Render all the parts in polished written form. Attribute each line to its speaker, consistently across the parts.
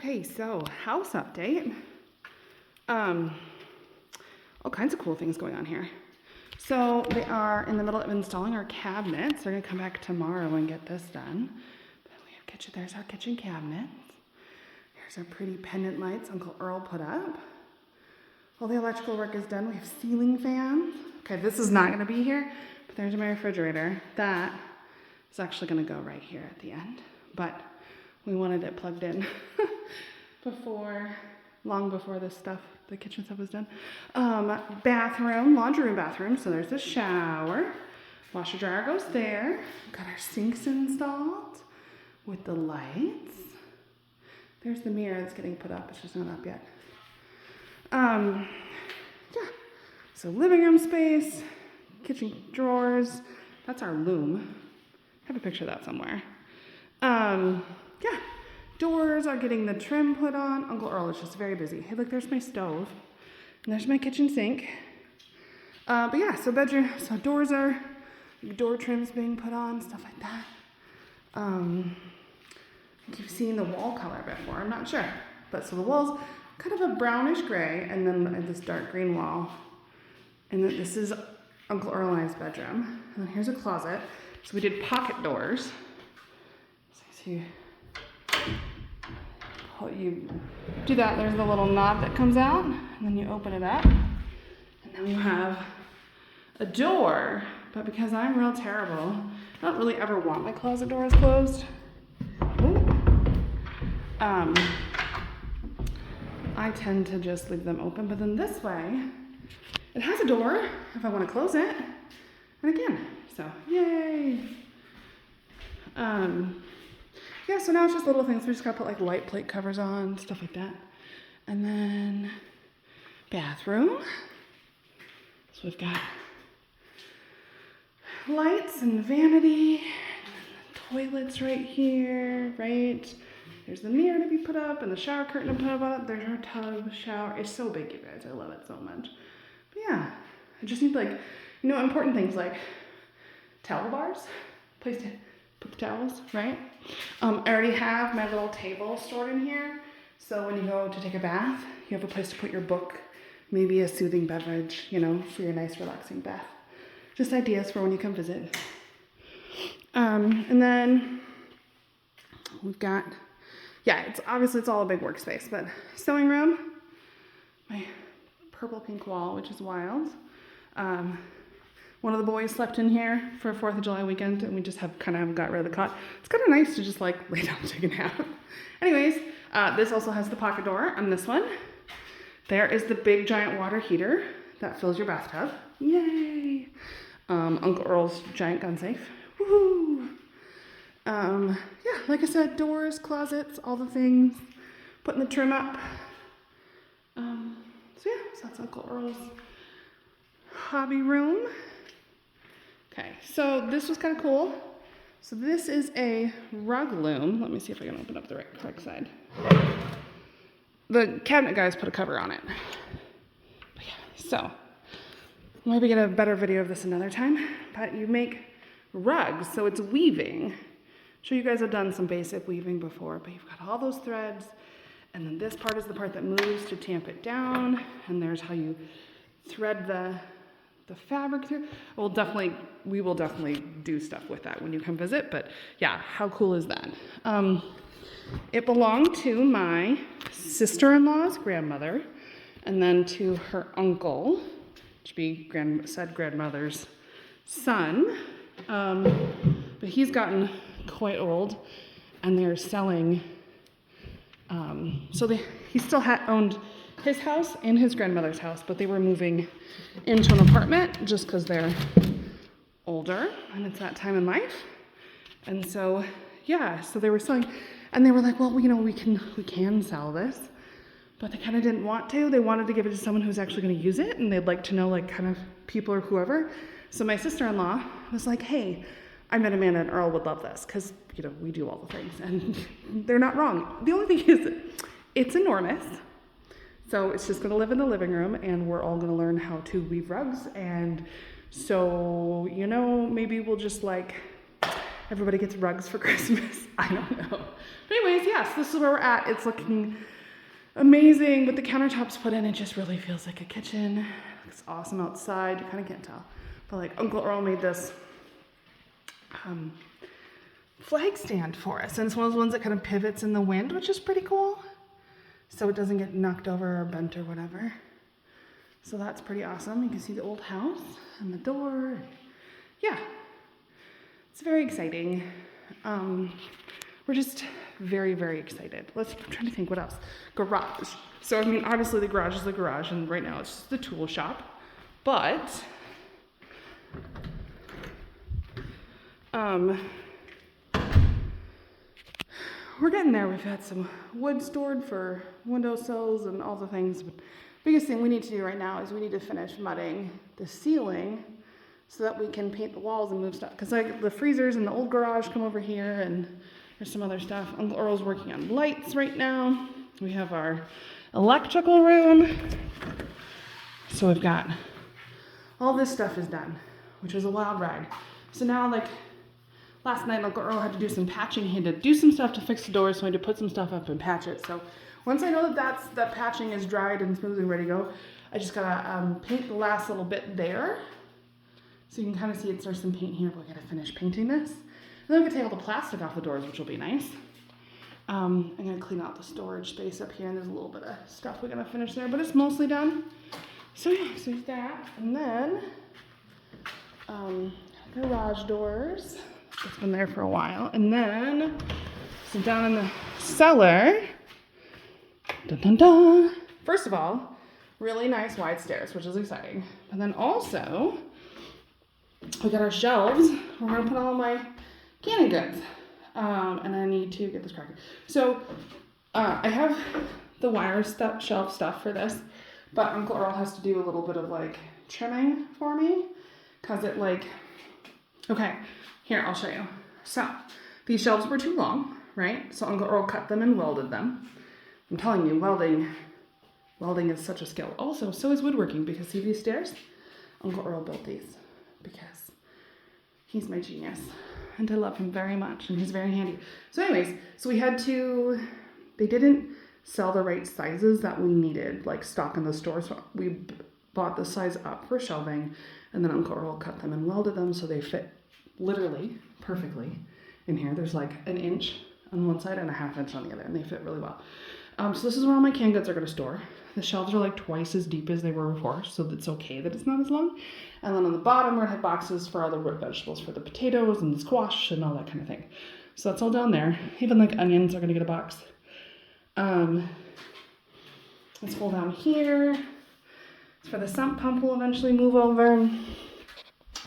Speaker 1: Okay, so house update. All kinds of cool things going on here. So they are in the middle of installing our cabinets. They're gonna come back tomorrow and get this done. But we have kitchen, there's our kitchen cabinets. Here's our pretty pendant lights Uncle Earl put up. All the electrical work is done. We have ceiling fans. Okay, this is not gonna be here, but there's my refrigerator. That is actually gonna go right here at the end. But we wanted it plugged in long before this stuff, the kitchen stuff was done. Bathroom, laundry room bathroom. So there's the shower. Washer dryer goes there. Got our sinks installed with the lights. There's the mirror that's getting put up. It's just not up yet. Yeah. So living room space, kitchen drawers. That's our loom. I have a picture of that somewhere. Yeah. Doors are getting the trim put on. Uncle Earl is just very busy. Hey, look, there's my stove. And there's my kitchen sink. But yeah, so bedroom, so door trims being put on, stuff like that. You've seen the wall color before, I'm not sure. But so the wall's kind of a brownish gray, and then this dark green wall. And then this is Uncle Earl and I's bedroom. And then here's a closet. So we did pocket doors. So you do that, there's the little knob that comes out, and then you open it up, and then you have a door. But because I'm real terrible, I don't really ever want my closet doors closed. I tend to just leave them open, but then this way, it has a door if I want to close it. And again, so yay. Yeah, so now it's just little things. We just gotta put like light plate covers on, stuff like that. And then bathroom. So we've got lights and vanity, and then the toilets right here, right? There's the mirror to be put up and the shower curtain to put up. There's our tub, shower. It's so big, you guys. I love it so much. But yeah, I just need like, important things like towel bars, place to put the towels, right? I already have my little table stored in here. So when you go to take a bath, you have a place to put your book, maybe a soothing beverage, for your nice relaxing bath. Just ideas for when you come visit. And then we've got, it's all a big workspace, but sewing room, my purple pink wall, which is wild. One of the boys slept in here for 4th of July weekend, and we just haven't got rid of the cot. It's kind of nice to just lay down and take a nap. Anyways, this also has the pocket door on this one. There is the big giant water heater that fills your bathtub. Yay! Uncle Earl's giant gun safe. Woohoo! Yeah, like I said, doors, closets, all the things. Putting the trim up. So that's Uncle Earl's hobby room. Okay, so this was kind of cool. So this is a rug loom. Let me see if I can open up the correct side. The cabinet guys put a cover on it. But yeah, so maybe get a better video of this another time. But you make rugs, so it's weaving. I'm sure you guys have done some basic weaving before, but you've got all those threads, and then this part is the part that moves to tamp it down, and there's how you thread the fabric through. We will definitely do stuff with that when you come visit, but yeah, how cool is that? It belonged to my sister-in-law's grandmother, and then to her uncle, which would be said grandmother's son, but he's gotten quite old, and they're selling, he still owned his house and his grandmother's house, but they were moving into an apartment just because they're older and it's that time in life. And so, so they were selling, and they were like, well, we can sell this, but they kind of didn't want to. They wanted to give it to someone who's actually going to use it, and they'd like to know, like, kind of people or whoever. So my sister-in-law was like, hey, I met Amanda and Earl would love this because, we do all the things, and they're not wrong. The only thing is it's enormous. So it's just gonna live in the living room, and we're all gonna learn how to weave rugs. And so, maybe we'll just everybody gets rugs for Christmas. I don't know. But anyways, yes, this is where we're at. It's looking amazing with the countertops put in. It just really feels like a kitchen. It's awesome outside. You kind of can't tell. But like Uncle Earl made this flag stand for us. And it's one of those ones that kind of pivots in the wind, which is pretty cool. So it doesn't get knocked over or bent or whatever. So that's pretty awesome. You can see the old house and the door. Yeah, it's very exciting. We're just very, very excited. I'm trying to think what else. Garage. So, I mean, obviously the garage is the garage, and right now it's just the tool shop. But, we're getting there. We've had some wood stored for windowsills and all the things. But biggest thing we need to do right now is we need to finish mudding the ceiling so that we can paint the walls and move stuff. Because like the freezers in the old garage come over here, and there's some other stuff. Uncle Earl's working on lights right now. We have our electrical room. So we've got all this stuff is done, which was a wild ride. So now, like, last night Uncle Earl had to do some patching. He had to do some stuff to fix the doors, so I had to put some stuff up and patch it. So once I know that patching is dried and smooth and ready to go, I just gotta paint the last little bit there. So you can kind of see there's some paint here, but we gotta finish painting this. And then we can take all the plastic off the doors, which will be nice. I'm gonna clean out the storage space up here, and there's a little bit of stuff we're gonna finish there, but it's mostly done. So yeah, so that, and then garage doors. It's been there for a while, and then so down in the cellar. Dun, dun, dun. First of all, really nice wide stairs, which is exciting. And then also, we got our shelves. We're gonna put all my canning goods. And I need to get this cracking. So, I have the wire shelf stuff for this, but Uncle Earl has to do a little bit of like trimming for me, cause it like, okay, here, I'll show you. So, these shelves were too long, right? So Uncle Earl cut them and welded them. I'm telling you, welding is such a skill. Also, so is woodworking, because see these stairs? Uncle Earl built these because he's my genius and I love him very much and he's very handy. So anyways, so they didn't sell the right sizes that we needed, like stock in the store. So we bought the size up for shelving, and then Uncle Earl cut them and welded them so they fit literally perfectly in here. There's like an inch on one side and a half inch on the other, and they fit really well. So this is where all my canned goods are going to store. The shelves are like twice as deep as they were before, so it's okay that it's not as long. And then on the bottom, we're going to have boxes for all the root vegetables, for the potatoes and the squash and all that kind of thing. So that's all down there. Even like onions are going to get a box. Let's go down here. It's for the sump pump we'll eventually move over.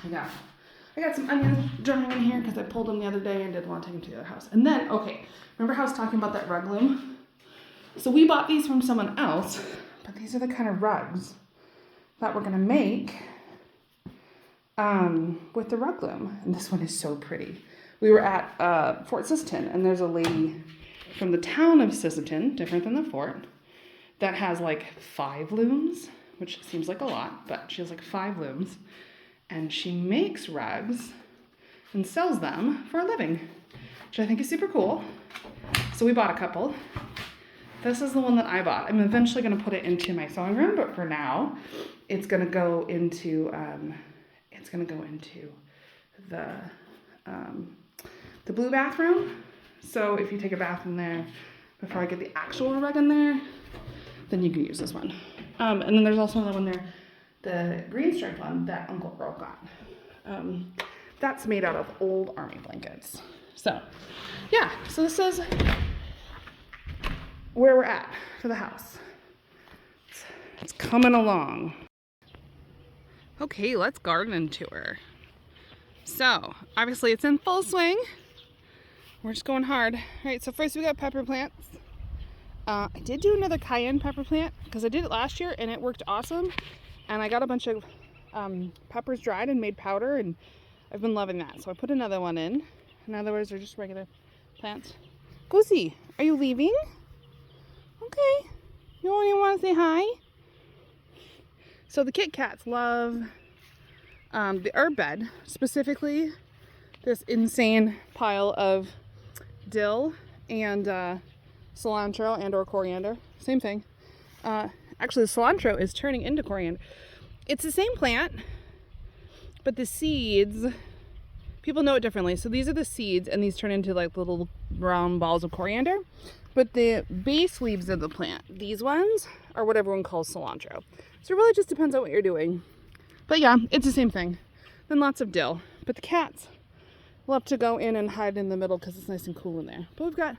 Speaker 1: I got some onions drying in here because I pulled them the other day and didn't want to take them to the other house. And then, okay, remember how I was talking about that rug loom? So we bought these from someone else, but these are the kind of rugs that we're gonna make with the rug loom. And this one is so pretty. We were at Fort Sisseton, and there's a lady from the town of Sisseton, different than the fort, that has like 5 looms, which seems like a lot, but she has like 5 looms. And she makes rugs and sells them for a living, which I think is super cool. So we bought a couple. This is the one that I bought. I'm eventually going to put it into my sewing room, but for now, it's going to go into the blue bathroom. So if you take a bath in there before I get the actual rug in there, then you can use this one. And then there's also another one there, the green striped one that Uncle Earl got. That's made out of old army blankets. So, yeah, so this is where we're at for the house. It's coming along. Okay, let's garden tour. So, obviously it's in full swing. We're just going hard. All right, so first we got pepper plants. I did do another cayenne pepper plant because I did it last year and it worked awesome. And I got a bunch of peppers dried and made powder, and I've been loving that. So I put another one in. In other words, they're just regular plants. Goosey, are you leaving? Okay. You don't even want to say hi? So the Kit Kats love the herb bed, specifically this insane pile of dill and cilantro and or coriander. Same thing. Actually, the cilantro is turning into coriander. It's the same plant, but the seeds, people know it differently. So these are the seeds, and these turn into like little round balls of coriander. But the base leaves of the plant, these ones, are what everyone calls cilantro. So it really just depends on what you're doing. But yeah, it's the same thing. Then lots of dill. But the cats love to go in and hide in the middle because it's nice and cool in there. But we've got,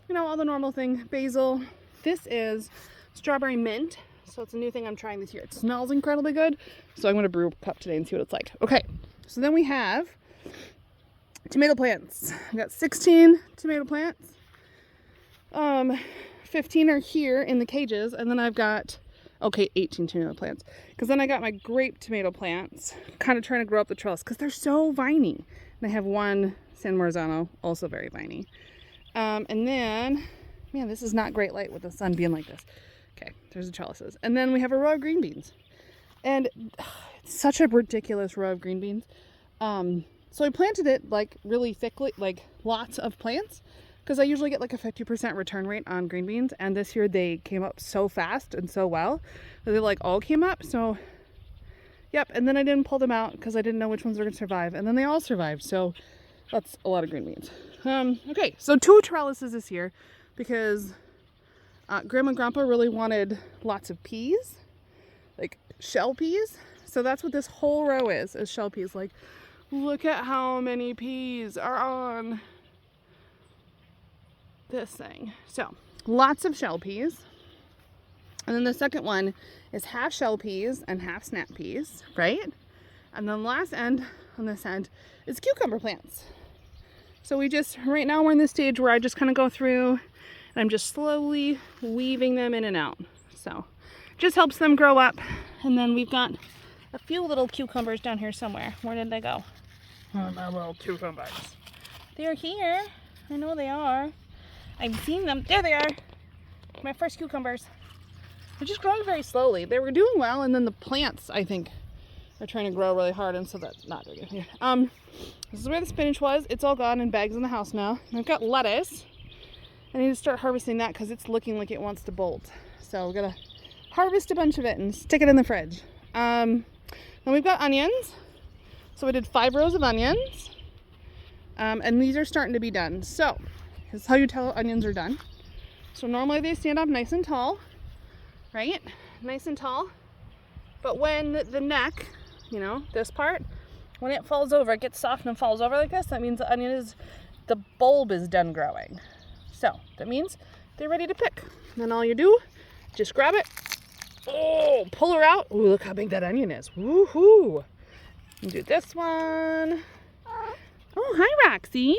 Speaker 1: you know, all the normal thing. Basil. This is strawberry mint. So it's a new thing I'm trying this year. It smells incredibly good. So I'm going to brew a cup today and see what it's like. Okay, so then we have tomato plants. I got 16 tomato plants. 15 are here in the cages, and then I've got, 18 tomato plants. Because then I got my grape tomato plants, kind of trying to grow up the trellis, because they're so viney. And I have one San Marzano, also very viney. And then, man, this is not great light with the sun being like this. Okay, there's the trellises. And then we have a row of green beans. And it's such a ridiculous row of green beans. So I planted it like really thickly, like lots of plants, because I usually get like a 50% return rate on green beans. And this year they came up so fast and so well that they like all came up. So, yep. And then I didn't pull them out because I didn't know which ones were going to survive. And then they all survived. So that's a lot of green beans. Okay, so 2 trellises this year because Grandma and Grandpa really wanted lots of peas, like shell peas. So that's what this whole row is shell peas. Like, look at how many peas are on this thing. So lots of shell peas. And then the second one is half shell peas and half snap peas, right? And then the last end on this end is cucumber plants. So we just, right now we're in this stage where I just kind of go through and I'm just slowly weaving them in and out. So just helps them grow up. And then we've got a few little cucumbers down here somewhere. Where did they go? Oh, my little cucumbers. They're here. I know they are. I've seen them. There they are. My first cucumbers. They're just growing very slowly. They were doing well, and then the plants, I think, are trying to grow really hard, and so that's not very good here. This is where the spinach was. It's all gone in bags in the house now. And I've got lettuce. I need to start harvesting that because it's looking like it wants to bolt. So we're gonna harvest a bunch of it and stick it in the fridge. Then we've got onions. So we did 5 rows of onions. And these are starting to be done. So this is how you tell onions are done. So normally they stand up nice and tall, right? Nice and tall. But when the neck, you know, this part, when it falls over, it gets soft and falls over like this, that means the bulb is done growing. So that means they're ready to pick. Then all you do, just grab it. Oh, pull her out. Ooh, look how big that onion is. Woohoo. And do this one. Oh, hi, Roxy.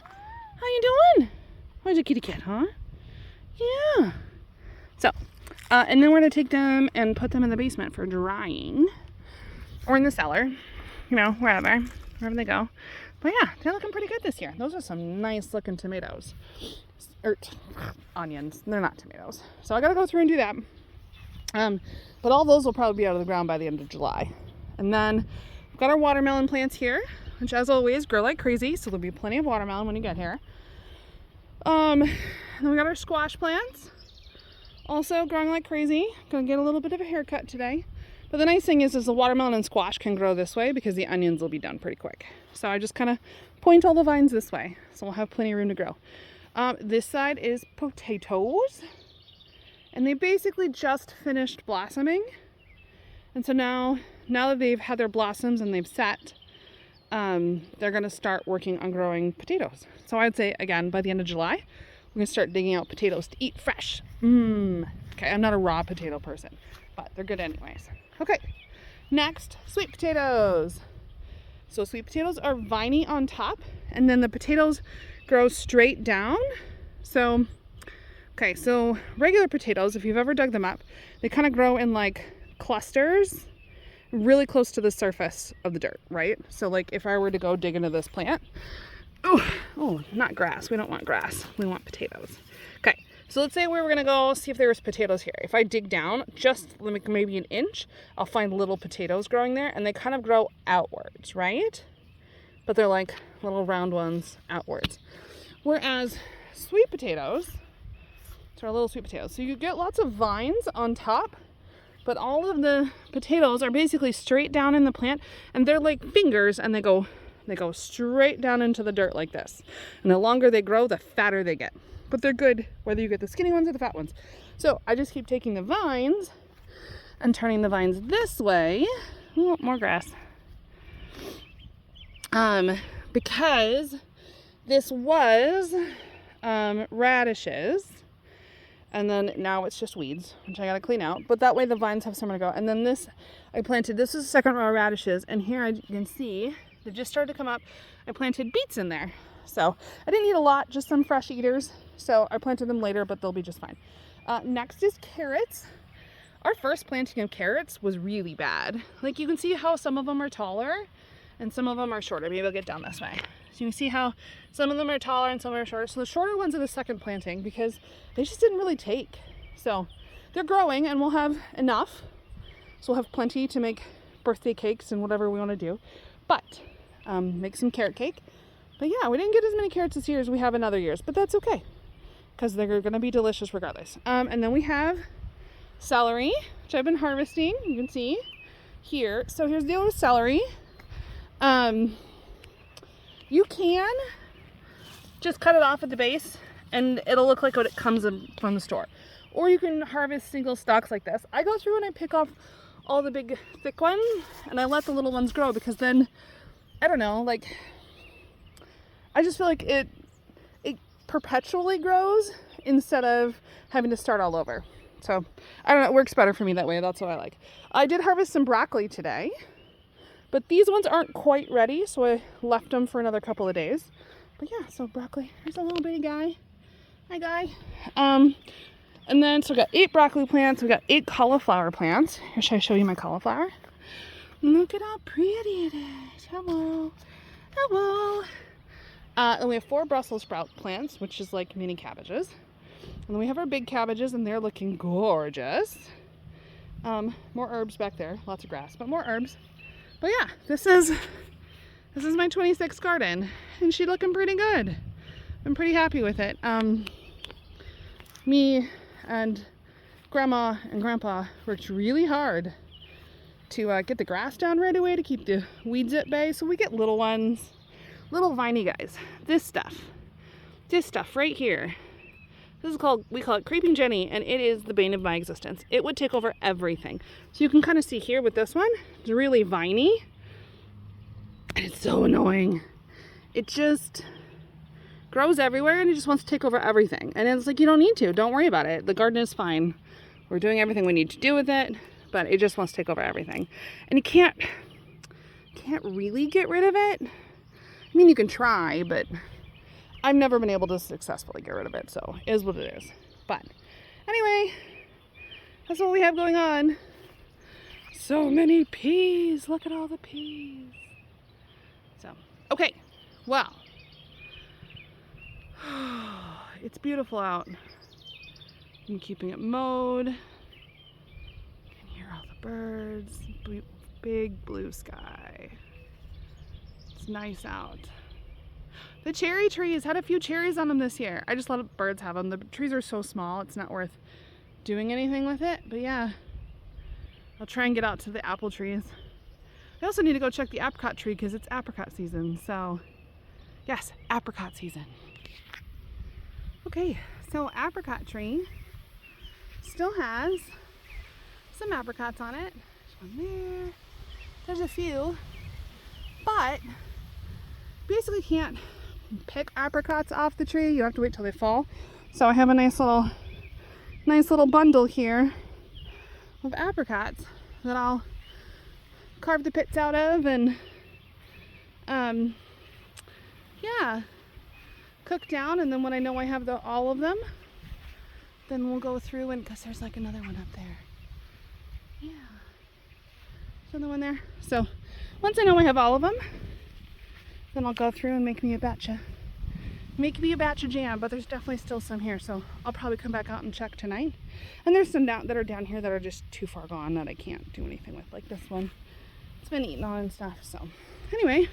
Speaker 1: How you doing? How's your kitty cat, huh? Yeah. So, and then we're going to take them and put them in the basement for drying. Or in the cellar. You know, wherever they go. But yeah, they're looking pretty good this year. Those are some nice looking tomatoes. Or onions. They're not tomatoes. So I got to go through and do that. But all those will probably be out of the ground by the end of July. And then we've got our watermelon plants here, which as always grow like crazy. So there'll be plenty of watermelon when you get here. Then we got our squash plants, also growing like crazy. Gonna get a little bit of a haircut today. But the nice thing is the watermelon and squash can grow this way because the onions will be done pretty quick. So I just kind of point all the vines this way. So we'll have plenty of room to grow. This side is potatoes. And they basically just finished blossoming. And so now that they've had their blossoms and they've set, they're going to start working on growing potatoes. So I'd say, again, by the end of July, we're going to start digging out potatoes to eat fresh. Okay, I'm not a raw potato person, but they're good anyways. Okay, next, sweet potatoes. So sweet potatoes are viney on top, and then the potatoes grow straight down. So, okay, so regular potatoes, if you've ever dug them up, they kind of grow in like clusters really close to the surface of the dirt, right? So like if I were to go dig into this plant, oh, not grass. We don't want grass. We want potatoes. Okay, so let's say we were gonna go see if there was potatoes here. If I dig down just like maybe an inch, I'll find little potatoes growing there, and they kind of grow outwards, right? But they're like little round ones outwards. Whereas sweet potatoes, so our little sweet potatoes, so you get lots of vines on top, but all of the potatoes are basically straight down in the plant, and they're like fingers, and they go straight down into the dirt like this. And the longer they grow, the fatter they get. But they're good whether you get the skinny ones or the fat ones. So I just keep taking the vines and turning the vines this way. Oh, more grass. Because this was radishes, and then now it's just weeds, which I gotta clean out, but that way the vines have somewhere to go. And then this I planted, this is the second row of radishes, and here you can see they just started to come up. I planted beets in there, so I didn't need a lot, just some fresh eaters, so I planted them later, but they'll be just fine. Next is carrots. Our first planting of carrots was really bad. Like, you can see how some of them are taller and some of them are shorter. Maybe I'll get down this way. So you can see how some of them are taller and some are shorter. So the shorter ones are the second planting because they just didn't really take. So they're growing, and we'll have enough. So we'll have plenty to make birthday cakes and whatever we want to do. But make some carrot cake. But yeah, we didn't get as many carrots this year as we have in other years, but that's okay because they're going to be delicious regardless. And then we have celery, which I've been harvesting. You can see here. So here's the deal with celery. You can just cut it off at the base and it'll look like what it comes from the store. Or you can harvest single stalks like this. I go through and I pick off all the big thick ones and I let the little ones grow, because then, I don't know, like, I just feel like it perpetually grows instead of having to start all over. So I don't know, it works better for me that way. That's what I like. I did harvest some broccoli today, but these ones aren't quite ready, so I left them for another couple of days. But yeah, so broccoli. There's a little bitty guy. Hi, guy. And then, so we got 8 broccoli plants. We got 8 cauliflower plants. Here, should I show you my cauliflower? Look at how pretty it is. Hello. Hello. And we have 4 Brussels sprout plants, which is like mini cabbages. And then we have our big cabbages, and they're looking gorgeous. More herbs back there. Lots of grass, but more herbs. But yeah, this is my 26 garden, and she's looking pretty good. I'm pretty happy with it. Me and Grandma and Grandpa worked really hard to get the grass down right away to keep the weeds at bay. So we get little ones, little viney guys. This stuff right here. This is called, we call it Creeping Jenny, and it is the bane of my existence. It would take over everything. So you can kind of see here with this one, it's really viney. And it's so annoying. It just grows everywhere and it just wants to take over everything. And it's like, you don't need to. Don't worry about it. The garden is fine. We're doing everything we need to do with it, but it just wants to take over everything. And you can't really get rid of it. I mean, you can try, but I've never been able to successfully get rid of it, so it is what it is. But anyway, that's what we have going on. So many peas. Look at all the peas. So, okay, well, it's beautiful out. I'm keeping it mowed. You can hear all the birds. Big blue sky. It's nice out. The cherry trees had a few cherries on them this year. I just let birds have them. The trees are so small, it's not worth doing anything with it. But yeah, I'll try and get out to the apple trees. I also need to go check the apricot tree because it's apricot season. So yes, apricot season. Okay, so apricot tree still has some apricots on it. There's one there. There's a few, but basically can't pick apricots off the tree. You have to wait till they fall. So I have a nice little bundle here of apricots that I'll carve the pits out of and yeah, cook down. And then when I know I have all of them, then we'll go through, and because there's like another one up there. Yeah, there's another one there. So once I know I have all of them, then I'll go through and make me a batch of jam. But there's definitely still some here, so I'll probably come back out and check tonight. And there's some that are down here that are just too far gone that I can't do anything with, like this one. It's been eaten on and stuff. So anyway,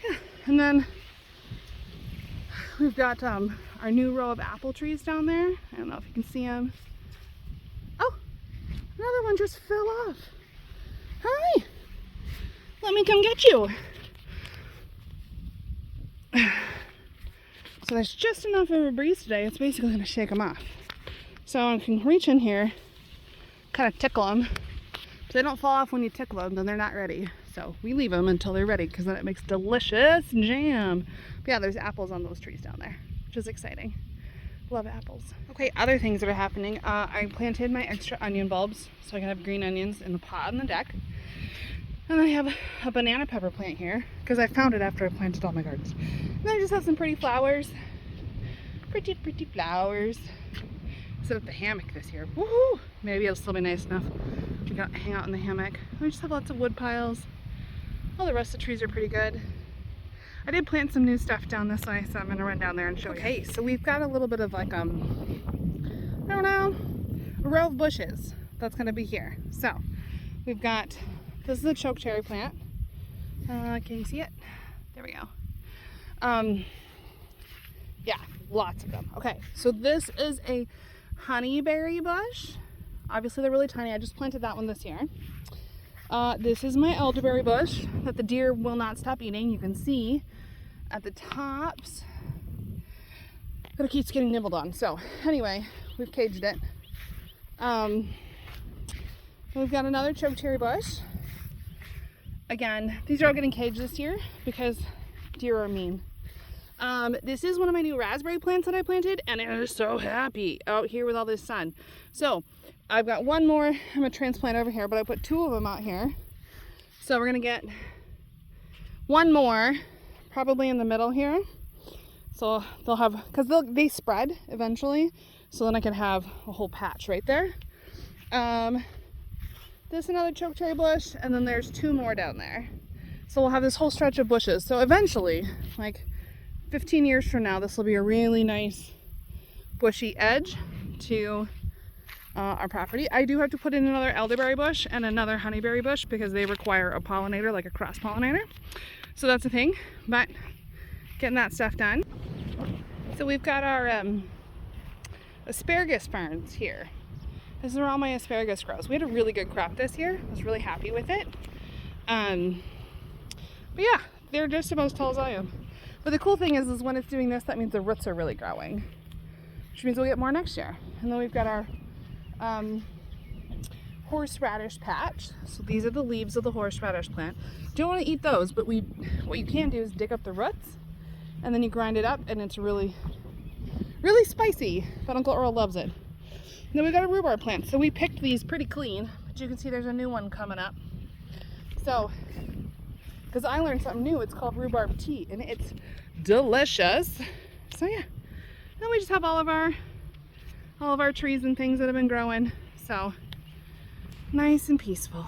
Speaker 1: yeah. And then we've got our new row of apple trees down there. I don't know if you can see them. Oh, another one just fell off. Hi, let me come get you. So there's just enough of a breeze today, it's basically going to shake them off. So I can reach in here, kind of tickle them. If they don't fall off when you tickle them, then they're not ready. So we leave them until they're ready because then it makes delicious jam. But yeah, there's apples on those trees down there, which is exciting. Love apples. Okay, other things that are happening. I planted my extra onion bulbs so I can have green onions in the pot on the deck. And then I have a banana pepper plant here because I found it after I planted all my gardens. And then I just have some pretty flowers. Pretty flowers. Set up the hammock this year. Woohoo! Maybe it'll still be nice enough. We got to hang out in the hammock. We just have lots of wood piles. All the rest of the trees are pretty good. I did plant some new stuff down this way, so I'm going to run down there and show you. Okay, so we've got a little bit of like, I don't know, a row of bushes that's going to be here. So we've got, this is a choke cherry plant. Can you see it? There we go. Yeah, lots of them. Okay, so this is a honeyberry bush. Obviously they're really tiny. I just planted that one this year. This is my elderberry bush that the deer will not stop eating. You can see at the tops that it keeps getting nibbled on. So anyway, we've caged it. We've got another choke cherry bush. Again, these are all getting caged this year because deer are mean. This is one of my new raspberry plants that I planted, and it is so happy out here with all this sun. So I've got one more I'm gonna transplant over here, but I put two of them out here. So we're gonna get one more probably in the middle here. So they'll have, because they spread eventually. So then I can have a whole patch right there. This another choke cherry bush, and then there's two more down there. So we'll have this whole stretch of bushes. So eventually, like 15 years from now, this will be a really nice bushy edge to our property. I do have to put in another elderberry bush and another honeyberry bush because they require a pollinator, like a cross pollinator. So that's a thing, but getting that stuff done. So we've got our asparagus ferns here. This is where all my asparagus grows. We had a really good crop this year. I was really happy with it. But yeah, they're just about as tall as I am. But the cool thing is when it's doing this, that means the roots are really growing, which means we'll get more next year. And then we've got our horseradish patch. So these are the leaves of the horseradish plant. Don't want to eat those, but what you can do is dig up the roots, and then you grind it up, and it's really, really spicy. But Uncle Earl loves it. And then we've got a rhubarb plant. So we picked these pretty clean, but you can see there's a new one coming up. So, because I learned something new, it's called rhubarb tea, and it's delicious. So yeah, then we just have all of our trees and things that have been growing. So nice and peaceful.